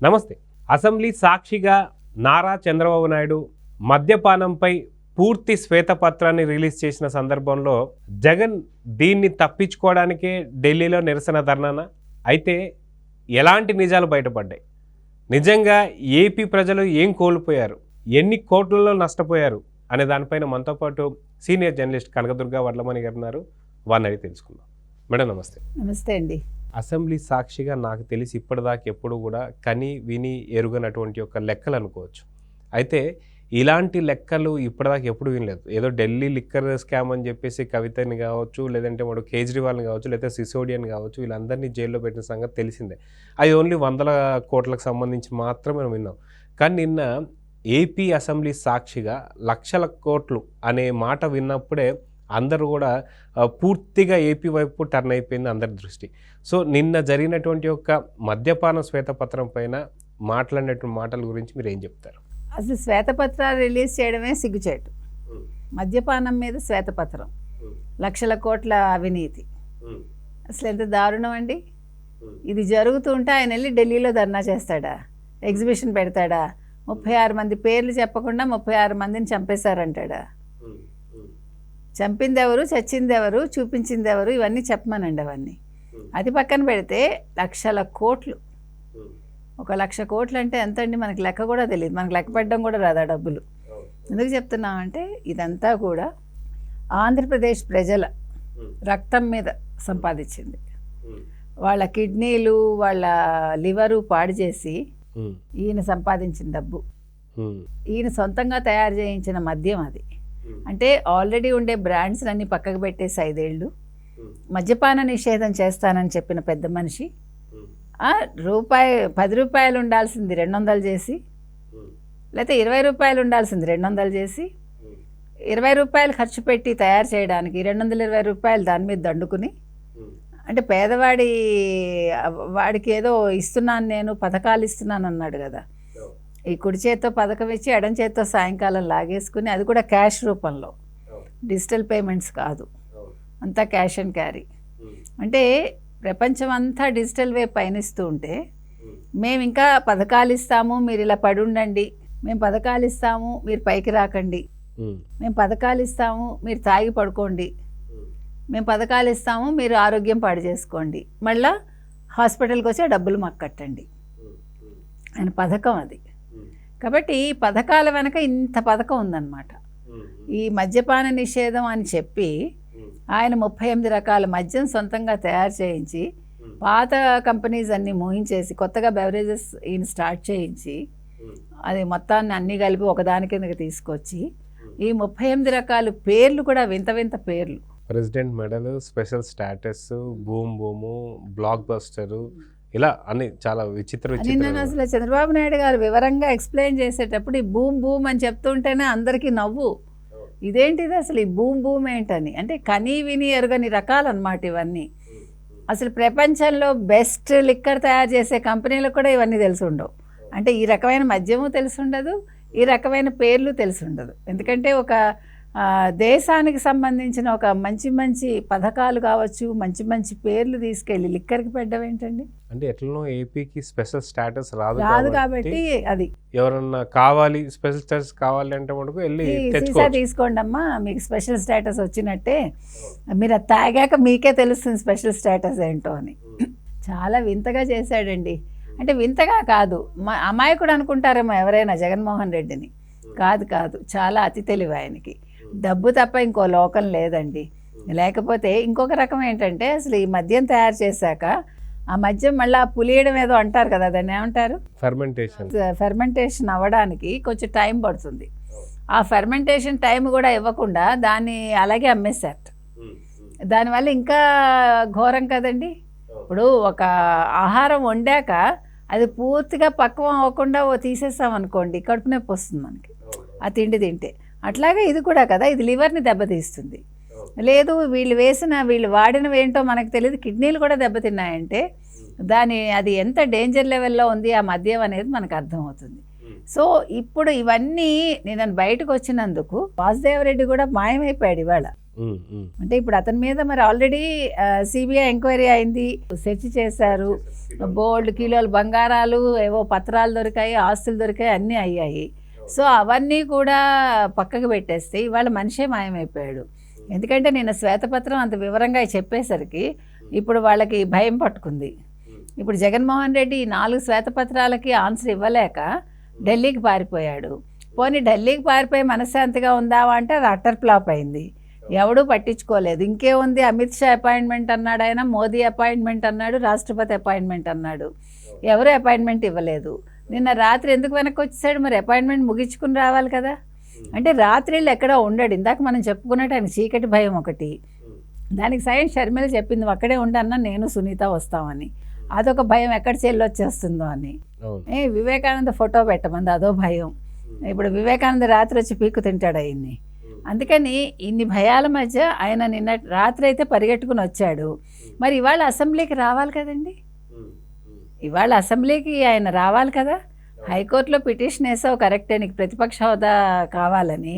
నమస్తే. అసెంబ్లీ సాక్షిగా నారా చంద్రబాబు నాయుడు మద్యపానంపై పూర్తి శ్వేతపత్రాన్ని రిలీజ్ చేసిన సందర్భంలో జగన్ దీన్ని తప్పించుకోవడానికే ఢిల్లీలో నిరసన ధర్నానా? అయితే ఎలాంటి నిజాలు బయటపడ్డాయి? నిజంగా ఏపీ ప్రజలు ఏం కోల్పోయారు, ఎన్ని కోట్లలో నష్టపోయారు అనే దానిపైన మనతో పాటు సీనియర్ జర్నలిస్ట్ కనకదుర్గ వడ్లమణి గారు ఉన్నారు. వారిని అడిగి తెలుసుకుందాం. మేడం నమస్తే. నమస్తే అండి. అసెంబ్లీ సాక్షిగా నాకు తెలిసి ఇప్పటిదాకా ఎప్పుడు కూడా కని విని ఎరుగనటువంటి ఒక లెక్కలు అనుకోవచ్చు. అయితే ఇలాంటి లెక్కలు ఇప్పటిదాకా ఎప్పుడు వినలేదు. ఏదో ఢిల్లీ లిక్కర్ స్కామ్ అని చెప్పేసి కవితని కావచ్చు, లేదంటే వాడు కేజ్రీవాల్ని కావచ్చు, లేదా సిసోడియన్ కావచ్చు, వీళ్ళందరినీ జైల్లో పెట్టిన సంగతి తెలిసిందే. అది ఓన్లీ 100 కోట్లకు సంబంధించి మాత్రమే మనం విన్నాం. కానీ నిన్న ఏపీ అసెంబ్లీ సాక్షిగా లక్షల కోట్లు అనే మాట విన్నప్పుడే అందరూ కూడా పూర్తిగా ఏపీ వైపు టర్న్ అయిపోయింది అందరి దృష్టి. సో నిన్న జరిగినటువంటి యొక్క మద్యపాన శ్వేతపత్రం పైన మాట్లాడినటువంటి మాటల గురించి మీరు ఏం చెప్తారు? అసలు శ్వేతపత్రాలు రిలీజ్ చేయడమే సిగ్గుచేటు. మద్యపానం మీద శ్వేతపత్రం, లక్షల కోట్ల అవినీతి, అసలు ఎంత దారుణం అండి. ఇది జరుగుతుంటే ఆయన వెళ్ళి ఢిల్లీలో ధర్నా చేస్తాడా, ఎగ్జిబిషన్ పెడతాడా? 36 మంది పేర్లు చెప్పకుండా 36 మందిని చంపేశారంటాడా? చంపింది ఎవరు, చచ్చింది ఎవరు, చూపించింది ఎవరు, ఇవన్నీ చెప్పమనండి. అవన్నీ అది పక్కన పెడితే లక్షల కోట్లు, 1,00,000 కోట్లు అంటే ఎంత అండి? మనకి లెక్క కూడా తెలియదు, మనకు లెక్క పెట్టడం కూడా రాదా డబ్బులు. ఎందుకు చెప్తున్నామంటే ఇదంతా కూడా ఆంధ్రప్రదేశ్ ప్రజల రక్తం మీద సంపాదించింది. వాళ్ళ కిడ్నీలు, వాళ్ళ లివరు పాడు చేసి ఈయన సంపాదించిన డబ్బు, ఈయన సొంతంగా తయారు చేయించిన మద్యం అది. అంటే ఆల్రెడీ ఉండే బ్రాండ్స్ అన్ని పక్కకు పెట్టేసి 5 ఏళ్ళు మద్యపాన నిషేధం చేస్తానని చెప్పిన పెద్ద మనిషి ₹10 ఉండాల్సింది 200 చేసి, లేకపోతే ₹20 ఉండాల్సింది 200 చేసి, ₹20 ఖర్చు పెట్టి తయారు చేయడానికి ₹220 దాని మీద దండుకుని, అంటే వాడికి ఏదో ఇస్తున్నాను, నేను పథకాలు ఇస్తున్నాను అన్నాడు కదా. ఈ కుడి చేత్తో పథకం ఇచ్చి ఎడం చేత్తో సాయంకాలం లాగేసుకుని, అది కూడా క్యాష్ రూపంలో, డిజిటల్ పేమెంట్స్ కాదు, అంతా క్యాష్ అండ్ క్యారీ. అంటే ప్రపంచం అంతా డిజిటల్ వే పయనిస్తూ ఉంటే మేము ఇంకా పథకాలు ఇస్తాము, మీరు ఇలా పడి ఉండండి, మేము పథకాలు ఇస్తాము, మీరు పైకి రాకండి, మేము పథకాలు ఇస్తాము, మీరు తాగి పడుకోండి, మేము పథకాలు ఇస్తాము, మీరు ఆరోగ్యం పాడు చేసుకోండి, మళ్ళీ హాస్పిటల్కి వచ్చే డబ్బులు మాకు కట్టండి ఆయన పథకం అది. కాబట్టి ఈ పథకాల వెనక ఇంత పథకం ఉందన్నమాట. ఈ మద్యపాన నిషేధం అని చెప్పి ఆయన 38 రకాల మద్యం సొంతంగా తయారు చేయించి, పాత కంపెనీస్ అన్నీ మోహించేసి కొత్తగా బెవరేజెస్ ఈయన స్టార్ట్ చేయించి, అది మొత్తాన్ని అన్నీ కలిపి ఒకదాని కిందకి తీసుకొచ్చి, ఈ 38 రకాల పేర్లు కూడా వింత వింత పేర్లు. President medal, special status, boom boom, blockbuster, ఇలా అన్ని చాలా నిన్న అసలు చంద్రబాబు నాయుడు గారు వివరంగా ఎక్స్ప్లెయిన్ చేసేటప్పుడు ఈ బూమ్ బూమ్ అని చెప్తుంటేనే అందరికీ నవ్వు. ఇదేంటిది అసలు ఈ బూమ్ బూమ్ ఏంటని. అంటే కనీ విని ఎరుగని రకాలన్నమాట ఇవన్నీ. అసలు ప్రపంచంలో బెస్ట్ లిక్కర్ తయారు చేసే కంపెనీలకు కూడా ఇవన్నీ తెలిసి ఉండవు. అంటే ఈ రకమైన మద్యము తెలిసి ఉండదు, ఈ రకమైన పేర్లు తెలిసి ఉండదు. ఎందుకంటే ఒక దేశానికి సంబంధించిన ఒక మంచి మంచి పథకాలు కావచ్చు, మంచి మంచి పేర్లు తీసుకెళ్ళి లిక్కర్కి పెట్టడం ఏంటండి? అంటే ఎట్లనో ఏపీకి స్పెషల్ స్టాటస్ రాదు కాబట్టి అది ఎవరన్నా కావాలి, స్పెషల్ స్టాటస్ కావాలి అంటే మటుకు వెళ్ళి తీసుకోండి అమ్మా, మీకు స్పెషల్ స్టేటస్ వచ్చినట్టే, మీరు అది తాగాక మీకే తెలుస్తుంది స్పెషల్ స్టేటస్ ఏంటో అని. చాలా వింతగా చేశాడండి. అంటే వింతగా కాదు, అమాయకుడు అనుకుంటారేమో ఎవరైనా జగన్మోహన్ రెడ్డిని. కాదు, చాలా అతి తెలివి ఆయనకి. డబ్బు తప్ప ఇంకో లోకం లేదండి. లేకపోతే ఇంకొక రకం ఏంటంటే, అసలు ఈ మద్యం తయారు చేశాక ఆ మద్యం మళ్ళీ పులియడం ఏదో అంటారు కదా, దాన్ని ఏమంటారు, ఫెర్మెంటేషన్ అవ్వడానికి కొంచెం టైం పడుతుంది. ఆ ఫెర్మెంటేషన్ టైం కూడా ఇవ్వకుండా దాన్ని అలాగే అమ్మేశారు. దానివల్ల ఇంకా ఘోరం కదండి. ఇప్పుడు ఒక ఆహారం వండాక అది పూర్తిగా పక్వం అవ్వకుండా తీసేస్తాం అనుకోండి, కడుపు నొప్పి వస్తుంది మనకి ఆ తిండి తింటే. అట్లాగే ఇది కూడా కదా, ఇది లివర్ని దెబ్బతీస్తుంది. లేదు వీళ్ళు వాడినవి ఏంటో మనకు తెలియదు, కిడ్నీలు కూడా దెబ్బతిన్నాయంటే అది ఎంత డేంజర్ లెవెల్లో ఉంది ఆ మద్యం అనేది మనకు అర్థమవుతుంది. సో ఇప్పుడు ఇవన్నీ నేను బయటకు వచ్చినందుకు వాసుదేవరెడ్డి కూడా మాయమైపోయాడు. ఇవాళ అంటే ఇప్పుడు అతని మీద మరి ఆల్రెడీ సిబిఐ ఎంక్వైరీ అయింది, సెర్చ్ చేశారు, బోల్డ్ కిలోలు బంగారాలు ఏవో పత్రాలు దొరికాయి, ఆస్తులు దొరికాయి, అన్నీ అయ్యాయి. సో అవన్నీ కూడా పక్కకు పెట్టేస్తే ఇవాళ మనిషే మాయమైపోయాడు. ఎందుకంటే నేను శ్వేతపత్రం అంత వివరంగా చెప్పేసరికి ఇప్పుడు వాళ్ళకి భయం పట్టుకుంది. ఇప్పుడు జగన్మోహన్ రెడ్డి ఈ 4 శ్వేతపత్రాలకి ఆన్సర్ ఇవ్వలేక ఢిల్లీకి పారిపోయాడు. పోనీ ఢిల్లీకి పారిపోయి మనశ్శాంతిగా ఉందావా అంటే అది అట్టర్ ఫ్లాప్ అయింది, ఎవడూ పట్టించుకోలేదు. ఇంకేముంది, అమిత్ షా అపాయింట్మెంట్ అన్నాడు, ఆయన మోదీ అపాయింట్మెంట్ అన్నాడు, రాష్ట్రపతి అపాయింట్మెంట్ అన్నాడు, ఎవరు అపాయింట్మెంట్ ఇవ్వలేదు. నిన్న రాత్రి ఎందుకు వెనక్కి వచ్చేసాడు? మరి అపాయింట్మెంట్ ముగించుకుని రావాలి కదా. అంటే రాత్రిళ్ళు ఎక్కడో ఉండడు. ఇందాక మనం చెప్పుకున్నట్టు ఆయన చీకటి భయం ఒకటి, దానికి సైన్ షర్మిల చెప్పింది అక్కడే ఉండన్నా నేను సునీత వస్తామని, అదొక భయం ఎక్కడ చెల్లొచ్చేస్తుందో అని. వివేకానంద ఫోటో పెట్టమంది, అదో భయం. ఇప్పుడు వివేకానంద రాత్రి వచ్చి పీక్కు తింటాడు ఆయన్ని. అందుకని ఇన్ని భయాల మధ్య ఆయన నిన్న రాత్రి అయితే పరిగెట్టుకుని వచ్చాడు. మరి ఇవాళ అసెంబ్లీకి రావాలి కదండి, ఇవాళ అసెంబ్లీకి ఆయన రావాలి కదా. హైకోర్టులో పిటిషన్ వేసావు కరెక్టే, నీకు ప్రతిపక్ష హోదా కావాలని.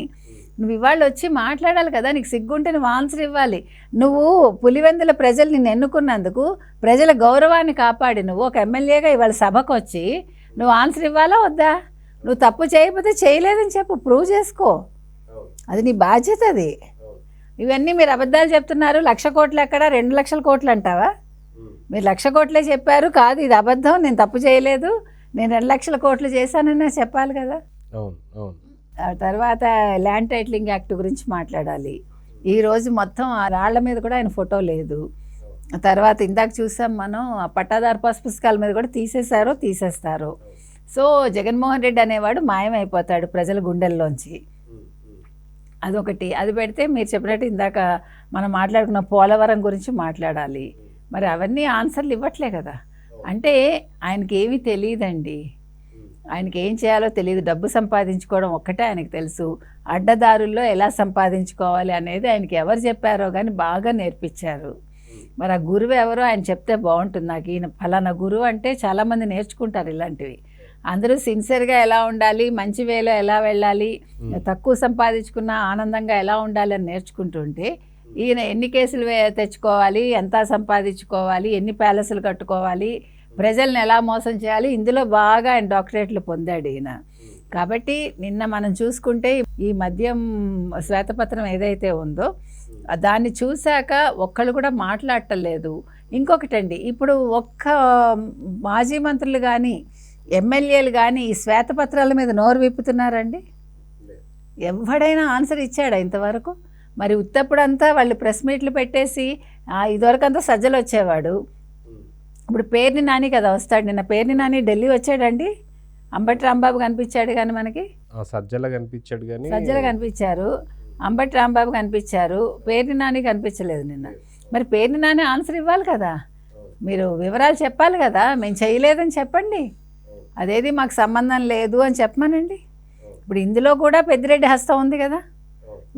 నువ్వు ఇవాళ వచ్చి మాట్లాడాలి కదా, నీకు సిగ్గుంటే నువ్వు ఆన్సర్ ఇవ్వాలి. నువ్వు పులివెందుల ప్రజలు నిన్ను ఎన్నుకున్నందుకు ప్రజల గౌరవాన్ని కాపాడి నువ్వు ఒక ఎమ్మెల్యేగా ఇవాళ సభకు వచ్చి నువ్వు ఆన్సర్ ఇవ్వాలా వద్దా? నువ్వు తప్పు చేయకపోతే చేయలేదని చెప్పు, ప్రూవ్ చేసుకో, అది నీ బాధ్యత. అది ఇవన్నీ మీరు అబద్ధాలు చెప్తున్నారు. 1,00,000 కోట్లు ఎక్కడ, 2,00,000 కోట్లు అంటావా? మీరు 1,00,000 కోట్లే చెప్పారు, కాదు ఇది అబద్ధం, నేను తప్పు చేయలేదు, నేను 2,00,000 కోట్లు చేశాననే చెప్పాలి కదా. ఆ తర్వాత ల్యాండ్ టైటిలింగ్ యాక్ట్ గురించి మాట్లాడాలి. ఈరోజు మొత్తం ఆ రాళ్ల మీద కూడా ఆయన ఫోటో లేదు. తర్వాత ఇందాక చూసాం మనం, ఆ పట్టాదారు పాస్ పుస్తకాల మీద కూడా తీసేస్తారు. సో జగన్మోహన్ రెడ్డి అనేవాడు మాయమైపోతాడు ప్రజల గుండెల్లోంచి. అదొకటి. అది పెడితే మీరు చెప్పినట్టు ఇందాక మనం మాట్లాడుకున్న పోలవరం గురించి మాట్లాడాలి. మరి అవన్నీ ఆన్సర్లు ఇవ్వట్లే కదా. అంటే ఆయనకి ఏమీ తెలియదండి, ఆయనకి ఏం చేయాలో తెలియదు. డబ్బు సంపాదించుకోవడం ఒక్కటే ఆయనకు తెలుసు, అడ్డదారుల్లో ఎలా సంపాదించుకోవాలి అనేది ఆయనకి ఎవరు చెప్పారో కానీ బాగా నేర్పించారు. మరి ఆ గురువు ఎవరో ఆయన చెప్తే బాగుంటుంది. నాకు ఈయన ఫలానా గురువు అంటే చాలామంది నేర్చుకుంటారు ఇలాంటివి. అందరూ సిన్సియర్గా ఎలా ఉండాలి, మంచి వేలో ఎలా వెళ్ళాలి, తక్కువ సంపాదించుకున్న ఆనందంగా ఎలా ఉండాలి అని నేర్చుకుంటుంటే ఈయన ఎన్ని కేసులు తెచ్చుకోవాలి, ఎంత సంపాదించుకోవాలి, ఎన్ని ప్యాలెస్లు కట్టుకోవాలి, ప్రజల్ని ఎలా మోసం చేయాలి, ఇందులో బాగా ఆయన డాక్టరేట్లు పొందాడు ఈయన. కాబట్టి నిన్న మనం చూసుకుంటే ఈ మద్యం శ్వేతపత్రం ఏదైతే ఉందో దాన్ని చూశాక ఒక్కళ్ళు కూడా మాట్లాడటం లేదు. ఇంకొకటండి, ఇప్పుడు ఒక్క మాజీ మంత్రులు కానీ ఎమ్మెల్యేలు కానీ ఈ శ్వేతపత్రాల మీద నోరు విప్పుతున్నారండి? ఎవడైనా ఆన్సర్ ఇచ్చాడా ఇంతవరకు? మరి ఉత్తప్పుడంతా వాళ్ళు ప్రెస్ మీట్లు పెట్టేసి ఇదివరకు అంతా సజ్జలు వచ్చేవాడు, ఇప్పుడు పేర్ని నాని కదా వస్తాడు. నిన్న పేర్ని నాని ఢిల్లీ వచ్చాడండి, అంబటి రాంబాబు కనిపించాడు కానీ మనకి సజ్జల కనిపించాడు, కానీ సజ్జలు కనిపించారు, అంబటి రాంబాబు కనిపించారు, పేర్ని నాని కనిపించలేదు నిన్న. మరి పేర్ని నాని ఆన్సర్ ఇవ్వాలి కదా, మీరు వివరాలు చెప్పాలి కదా. మేము చేయలేదని చెప్పండి, అదేది మాకు సంబంధం లేదు అని చెప్పమనండి. ఇప్పుడు ఇందులో కూడా పెద్దిరెడ్డి హస్తం ఉంది కదా,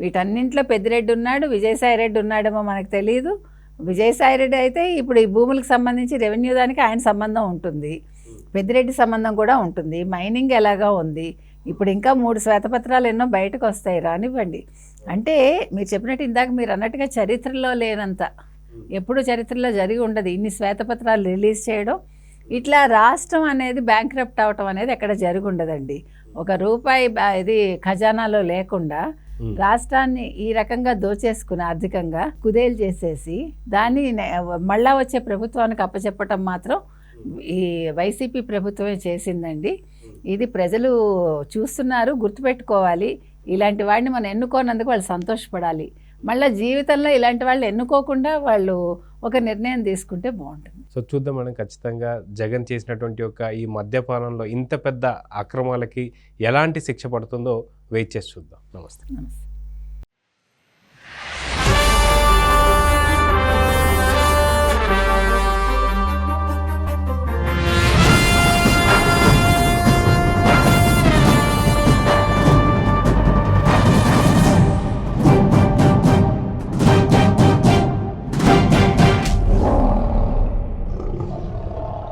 వీటన్నింటిలో పెద్దిరెడ్డి ఉన్నాడు, విజయసాయిరెడ్డి ఉన్నాడేమో మనకు తెలియదు. విజయసాయిరెడ్డి అయితే ఇప్పుడు ఈ భూములకు సంబంధించి రెవెన్యూ దానికి ఆయన సంబంధం ఉంటుంది, పెద్దిరెడ్డి సంబంధం కూడా ఉంటుంది. మైనింగ్ ఎలాగా ఉంది, ఇప్పుడు ఇంకా 3 శ్వేతపత్రాలు ఎన్నో బయటకు వస్తాయి, రానివ్వండి. అంటే మీరు చెప్పినట్టు ఇందాక మీరు అన్నట్టుగా చరిత్రలో లేనంత ఎప్పుడు చరిత్రలో జరిగి ఉండదు ఇన్ని శ్వేతపత్రాలు రిలీజ్ చేయడం. ఇట్లా రాష్ట్రం అనేది బ్యాంక్రప్ట్ అవటం అనేది ఎక్కడ జరిగి ఉండదండి. ₹1 ఇది ఖజానాలో లేకుండా రాష్ట్రాన్ని ఈ రకంగా దోచేసుకుని ఆర్థికంగా కుదేలు చేసేసి దాన్ని మళ్ళా వచ్చే ప్రభుత్వానికి అప్పచెప్పటం మాత్రం ఈ వైసీపీ ప్రభుత్వమే చేసిందండి. ఇది ప్రజలు చూస్తున్నారు, గుర్తుపెట్టుకోవాలి. ఇలాంటి వాడిని మనం ఎన్నుకోనందుకు వాళ్ళు సంతోషపడాలి. మళ్ళీ జీవితంలో ఇలాంటి వాళ్ళు ఎన్నుకోకుండా వాళ్ళు ఒక నిర్ణయం తీసుకుంటే బాగుంటుంది. సో చూద్దాం మనం, ఖచ్చితంగా జగన్ చేసినటువంటి ఈ మద్యపానంలో ఇంత పెద్ద అక్రమాలకి ఎలాంటి శిక్ష పడుతుందో వెయిట్ చేసి చూద్దాం. నమస్తే.